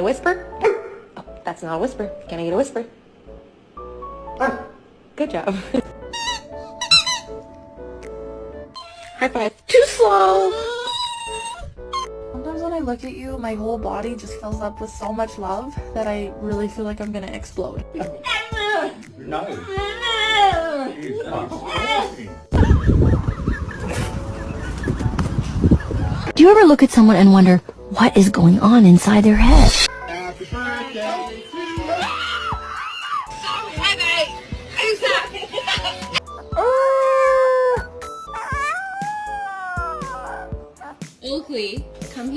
whisper? Oh, that's not a whisper. Can I get a whisper? Good job. High five. Too slow. Sometimes when I look at you, my whole body just fills up with so much love that I really feel like I'm gonna explode. No. Do you ever look at someone and wonder what is going on inside their head? Happy birthday to you. Oakley.